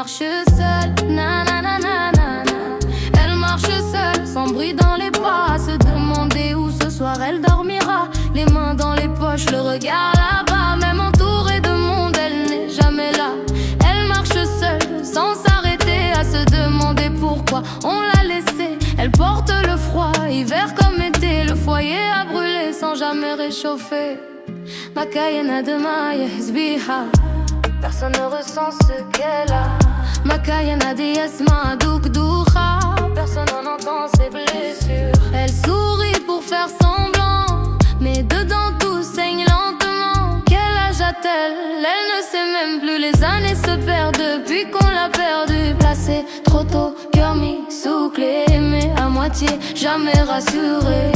marche seule, na na na na na na. Elle marche seule, sans bruit dans les pas, à se demander où ce soir elle dormira. Les mains dans les poches, le regard là-bas, même entourée de monde, elle n'est jamais là. Elle marche seule, sans s'arrêter, à se demander pourquoi on l'a laissée. Elle porte le froid, hiver comme été, le foyer a brûlé sans jamais réchauffer. Ma Cayenne de maille, Sbiha, personne ne ressent ce qu'elle a. Ma Cayenne a des esma, douk doucha, personne n'entend ses blessures. Elle sourit pour faire semblant, mais dedans tout saigne lentement. Quel âge a-t-elle? Elle ne sait même plus, les années se perdent depuis qu'on l'a perdue. Placée trop tôt, cœur mis sous clé, mais à moitié, jamais rassurée.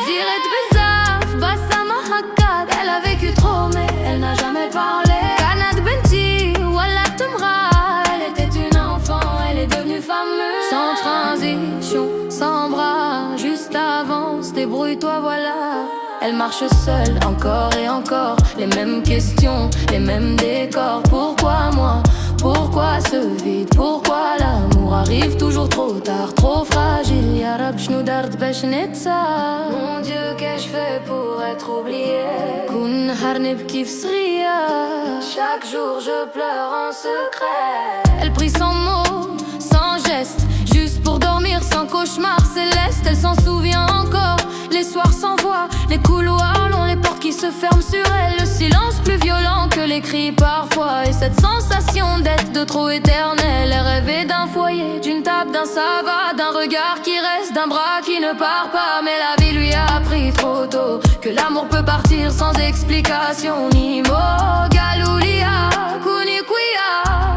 Ziret Bezaf, Bassama Hakkad, elle a vécu trop mais elle n'a jamais parlé. Kanad Benti, Wallah Tumra, elle était une enfant, elle est devenue fameuse. Sans transition, sans bras, juste avance, débrouille-toi voilà. Elle marche seule, encore et encore, les mêmes questions, les mêmes décors. Pourquoi moi? Pourquoi ce vide? Pourquoi l'amour arrive toujours trop tard, trop fragile? Ya Rab, j'nou dard bash netsa. Mon Dieu, qu'ai-je fait pour être oublié? Kun harnib kif sria. Chaque jour je pleure en secret. Elle prie sans mots, sans geste, juste pour dormir sans cauchemar céleste. Elle s'en souvient encore, les soirs sans voix, les couloirs longs, les portes qui se ferment sur elle. Le silence plus violent que les cris parfois. Et cette sensation d'être de trop éternel. Elle rêvait d'un foyer, d'une table, d'un sabbat, d'un regard qui reste, d'un bras qui ne part pas. Mais la vie lui a appris trop tôt que l'amour peut partir sans explication ni mot. Galoulia, Kunikuya,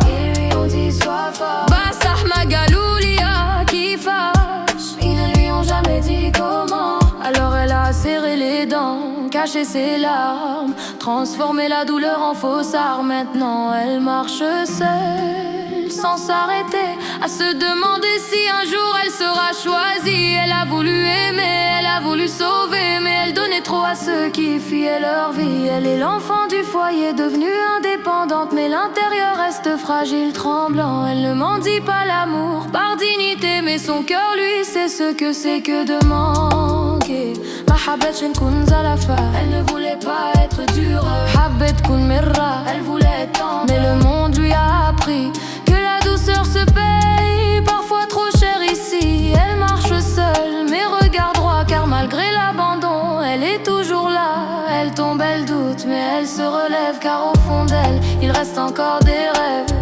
ils lui ont dit sois fort. Bassahma Galoulia, qui fâche, ils ne lui ont jamais dit comment. Alors elle a serré les dents, caché ses larmes, transformé la douleur en fausse arme. Maintenant elle marche seule, sans s'arrêter, à se demander si un jour elle sera choisie. Elle a voulu aimer, elle a voulu sauver, mais elle donnait trop à ceux qui fuyaient leur vie. Elle est l'enfant du foyer, devenue indépendante, mais l'intérieur reste fragile, tremblant. Elle ne mendie pas l'amour par dignité, mais son cœur lui sait ce que c'est que de manquer. Elle ne voulait pas être dure, elle voulait être tendre. Mais le monde lui a appris que la douceur se paye parfois trop cher ici. Elle marche seule mais regarde droit, car malgré l'abandon elle est toujours là. Elle tombe, elle doute mais elle se relève, car au fond d'elle il reste encore des rêves.